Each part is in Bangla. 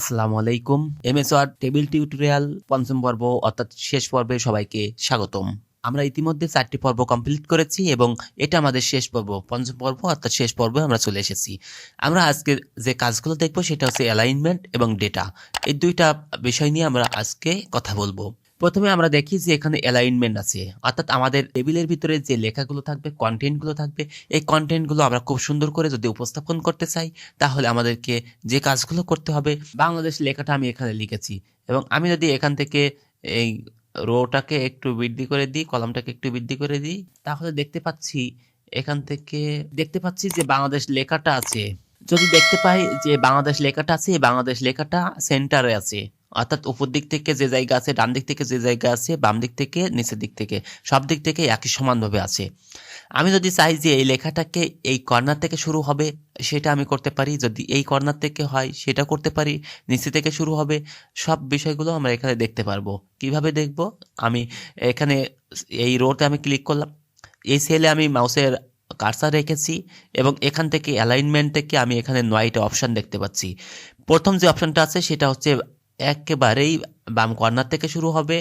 আসসালামু আলাইকুম। এমএস ওয়ার্ড টেবিল টিউটোরিয়াল পঞ্চম পর্ব অর্থাৎ শেষ পর্বে সবাইকে স্বাগতম। আমরা ইতিমধ্যে 4টি পর্ব কমপ্লিট করেছি এবং এটা আমাদের শেষ পর্ব, পঞ্চম পর্ব অর্থাৎ শেষ পর্বে আমরা চলে এসেছি। আমরা আজকে যে কাজগুলো দেখব সেটা হচ্ছে অ্যালাইনমেন্ট এবং ডেটা। এই দুইটা বিষয় নিয়ে আমরা আজকে কথা বলবো। প্রথমে আমরা দেখি যে এখানে অ্যালাইনমেন্ট আছে, অর্থাৎ আমাদের টেবিলের ভিতরে যে লেখাগুলো থাকবে, কন্টেন্টগুলো থাকবে, এই কন্টেন্টগুলো আমরা খুব সুন্দর করে যদি উপস্থাপন করতে চাই তাহলে আমাদেরকে যে কাজগুলো করতে হবে, বাংলাদেশ লেখাটা আমি এখানে লিখেছি এবং আমি যদি এখান থেকে এই রোটাকে একটু বৃদ্ধি করে দিই, কলামটাকে একটু বৃদ্ধি করে দিই, তাহলে এখান থেকে দেখতে পাচ্ছি যে বাংলাদেশ লেখাটা আছে। যদি দেখতে পাই যে বাংলাদেশ লেখাটা আছে, বাংলাদেশ লেখাটা সেন্টারে আছে, অর্থাৎ উপর দিক থেকে যে জায়গা আছে, ডান দিক থেকে যে জায়গা আছে, বাম দিক থেকে, নিচের দিক থেকে, সব দিক থেকে একই সমানভাবে আছে। আমি যদি চাই যে এই লেখাটাকে এই কর্নার থেকে শুরু হবে, সেটা আমি করতে পারি। যদি এই কর্নার থেকে হয় সেটা করতে পারি। নিচে থেকে শুরু হবে, সব বিষয়গুলো আমরা এখানে দেখতে পারবো। কিভাবে দেখব? আমি এখানে এই রোতে আমি ক্লিক করলাম, এই সেলে আমি মাউসের কার্সার রেখেছি এবং এখান থেকে অ্যালাইনমেন্ট থেকে আমি এখানে 9টা অপশান দেখতে পাচ্ছি। প্রথম যে অপশানটা আছে সেটা হচ্ছে একেবারেই বাম কর্নার থেকে শুরু হবে।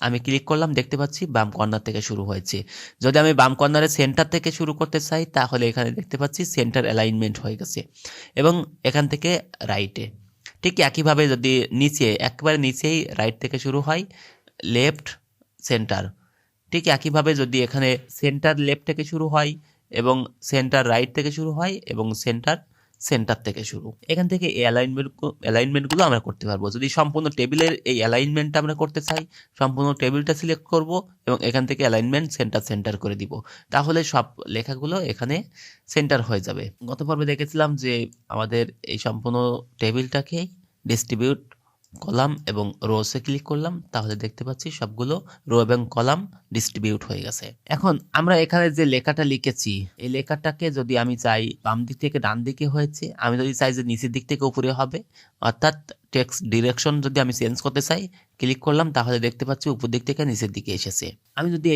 আমি ক্লিক করলাম, দেখতে পাচ্ছি বাম কর্নার থেকে শুরু হয়েছে। যদি আমি বাম কর্নারের সেন্টার থেকে শুরু করতে চাই তাহলে এখানে দেখতে পাচ্ছি সেন্টার অ্যালাইনমেন্ট হয়ে গেছে এবং এখান থেকে রাইটে। ঠিক একইভাবে যদি একেবারে নিচেই রাইট থেকে শুরু হয়, লেফট, সেন্টার। ঠিক একইভাবে যদি এখানে সেন্টার লেফট থেকে শুরু হয় এবং সেন্টার রাইট থেকে শুরু হয় এবং সেন্টার থেকে শুরু, এখান থেকে এই অ্যালাইনমেন্টগুলো আমরা করতে পারবো। যদি সম্পূর্ণ টেবিলের এই অ্যালাইনমেন্টটা আমরা করতে চাই, সম্পূর্ণ টেবিলটা সিলেক্ট করব এবং এখান থেকে অ্যালাইনমেন্ট সেন্টার করে দিব, তাহলে সব লেখাগুলো এখানে সেন্টার হয়ে যাবে। গত পর্বে দেখেছিলাম যে আমাদের এই সম্পূর্ণ টেবিলটাকে ডিস্ট্রিবিউট কলাম এবং রোসে ক্লিক করলাম, তাহলে দেখতে পাচ্ছি সবগুলো রো এবং কলাম ডিস্ট্রিবিউট হয়ে গেছে। এখন আমরা এখানে যে লেখাটা লিখেছি, এই লেখাটাকে যদি আমি চাই বাম দিক থেকে ডান দিকে হয়েছে, আমি যদি চাই যে নিচের দিক থেকে উপরে হবে, অর্থাৎ টেক্সট ডিরেকশন যদি আমি চেঞ্জ করতে চাই, ক্লিক করলাম, তাহলে দেখতে পাচ্ছি উপর দিক থেকে নিচের দিকে এসেছে। আমি যদি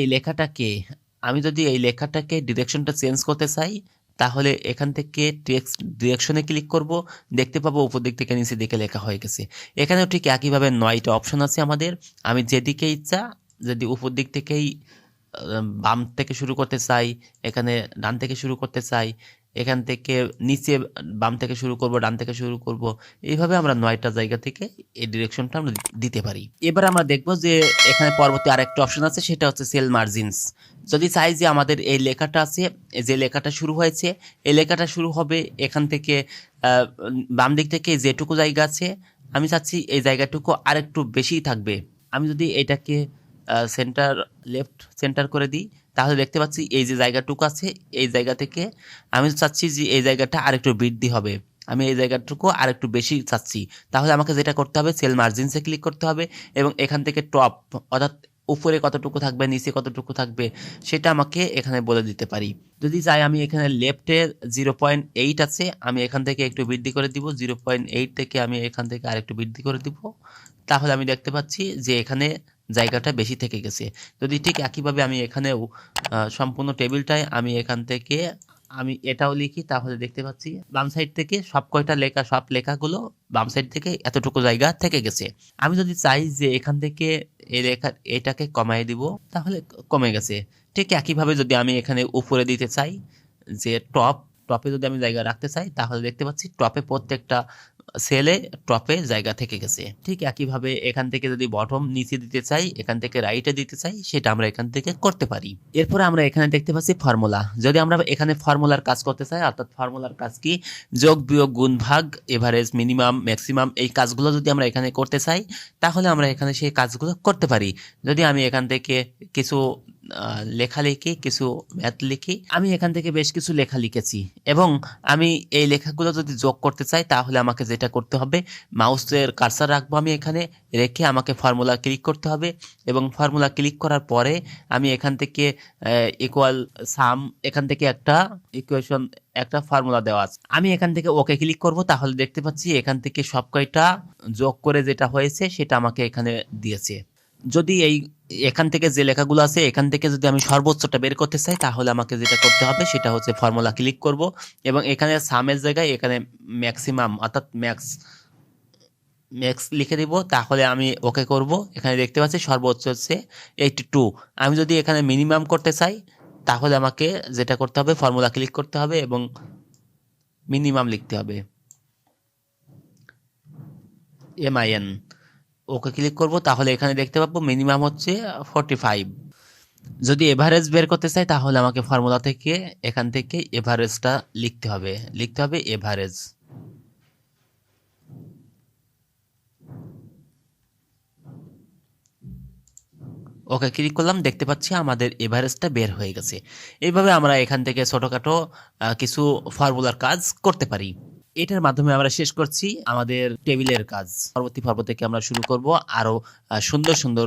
এই লেখাটাকে ডিরেকশনটা চেঞ্জ করতে চাই, তাহলে এখান থেকে টেক্সট ডিরেকশনে ক্লিক করব, দেখতে পাবো উপর দিক থেকে নিচের দিকে লেখা হয়ে গেছে। এখানেও ঠিক একইভাবে 9টা অপশন আছে আমাদের। আমি যেদিকে ইচ্ছা, যদি উপর দিক থেকেই বাম থেকে শুরু করতে চাই, এখানে ডান থেকে শুরু করতে চাই, এখান থেকে নিচে বাম থেকে শুরু করব, ডান থেকে শুরু করব, এইভাবে আমরা 9টা জায়গা থেকে এই ডিরেকশনটা আমরা দিতে পারি। এবার আমরা দেখব যে এখানে পরবর্তী আরেকটা অপশন আছে, সেটা হচ্ছে সেল মার্জিনস। যদি চাই যে আমাদের এই লেখাটা আছে, যে লেখাটা শুরু হয়েছে, এই লেখাটা শুরু হবে এখান থেকে বাম দিক থেকে যেটুকু জায়গা আছে, আমি চাচ্ছি এই জায়গাটুকু আরেকটু বেশি থাকবে। আমি যদি এটাকে সেন্টার করে দিই, তাহলে দেখতে পাচ্ছি এই যে জায়গাটুকু আছে, এই জায়গা থেকে আমি চাচ্ছি যে এই জায়গাটা আরেকটু বৃদ্ধি হবে, আমি এই জায়গাটুকু আরেকটু বেশি চাচ্ছি। তাহলে আমাকে যেটা করতে হবে, সেল মার্জিনসে ক্লিক করতে হবে এবং এখান থেকে টপ, অর্থাৎ উপরে কতটুকু থাকবে, নিচে কতটুকু থাকবে, সেটা আমাকে এখানে বলে দিতে পারি। যদি চাই আমি এখানে লেফটে 0.8 আছে, আমি এখান থেকে একটু বৃদ্ধি করে দিব, 0.8 থেকে আমি এখান থেকে আরেকটু বৃদ্ধি করে দিব, তাহলে আমি দেখতে পাচ্ছি যে এখানে জায়গাটা বেশি থেকে গেছে। যদি ঠিক একইভাবে আমি এখানেও সম্পূর্ণ টেবিলটায় আমি এখান থেকে আমি এটাও লিখি, তাহলে দেখতে পাচ্ছি বাম সাইড থেকে সব লেখাগুলো বাম সাইড থেকে এতটুকু জায়গা থেকে গেছে। আমি যদি চাই যে এখান থেকে এটাকে কমাই দিব, তাহলে কমে গেছে। ঠিক একইভাবে যদি আমি এখানে উপরে দিতে চাই, যে টপে যদি আমি জায়গা রাখতে চাই, তাহলে দেখতে পাচ্ছি টপে প্রত্যেকটা সেলে টপে জায়গা থেকে গেছে। ঠিক একইভাবে এখান থেকে যদি বটম নিচে দিতে চাই, এখান থেকে রাইটে দিতে চাই, সেটা আমরা এখান থেকে করতে পারি। এরপরে আমরা এখানে দেখতে পাচ্ছি ফর্মুলা। যদি আমরা এখানে ফর্মুলার কাজ করতে চাই, অর্থাৎ ফর্মুলার কাজ কি, যোগ বিয়োগ গুণ ভাগ, এভারেজ, মিনিমাম, ম্যাক্সিমাম, এই কাজগুলো যদি আমরা এখানে করতে চাই, তাহলে আমরা এখানে সেই কাজগুলো করতে পারি। যদি আমি এখান থেকে কিছু লেখা লিখি, কিছু ম্যাথ লিখি, আমি এখান থেকে বেশ কিছু লেখা লিখেছি এবং আমি এই লেখাগুলো যদি যোগ করতে চাই, তাহলে আমাকে যেটা করতে হবে, মাউসের কার্সার রাখবো আমি এখানে, রেখে আমাকে ফর্মুলা ক্লিক করতে হবে এবং ফর্মুলা ক্লিক করার পরে আমি এখান থেকে ইকুয়াল সাম, এখান থেকে একটা ইকুয়েশন, একটা ফর্মুলা দেওয়া আছে, আমি এখান থেকে ওকে ক্লিক করব, তাহলে দেখতে পাচ্ছি এখান থেকে সব কয়টা যোগ করে যেটা হয়েছে সেটা আমাকে এখানে দিয়েছে। যদি এখান থেকে যে লেখাগুলো আছে, এখান থেকে যদি আমি সর্বোচ্চটা বের করতে চাই, তাহলে আমাকে যেটা করতে হবে সেটা হচ্ছে ফর্মুলা ক্লিক করব এবং এখানে সামের জায়গায় এখানে ম্যাক্সিমাম, অর্থাৎ ম্যাক্স লিখে দিব, তাহলে আমি ওকে করব। এখানে দেখতে পাচ্ছি সর্বোচ্চ হচ্ছে 82। আমি যদি এখানে মিনিমাম করতে চাই তাহলে আমাকে যেটা করতে হবে, ফর্মুলা ক্লিক করতে হবে এবং মিনিমাম লিখতে হবে, MIN। ওকে ক্লিক করব, তাহলে এখানে দেখতে পাবো মিনিমাম হচ্ছে 45। যদি এভারেজ বের করতে চাই তাহলে আমাকে ফর্মুলা থেকে এখান থেকে এভারেজটা লিখতে হবে এভারেজ। ওকে ক্লিক করলাম, দেখতে পাচ্ছি আমাদের এভারেজটা বের হয়ে গেছে। এইভাবে আমরা এখান থেকে ছোটখাটো কিছু ফর্মুলার কাজ করতে পারি। এটার মাধ্যমে আমরা শেষ করছি আমাদের টেবিলের কাজ। পরবর্তী পর্ব থেকে আমরা শুরু করব আরো সুন্দর সুন্দর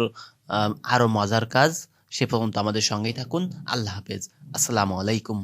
আরো মজার কাজ। সে পর্যন্ত আমাদের সঙ্গেই থাকুন। আল্লাহ হাফেজ। আসসালামু আলাইকুম।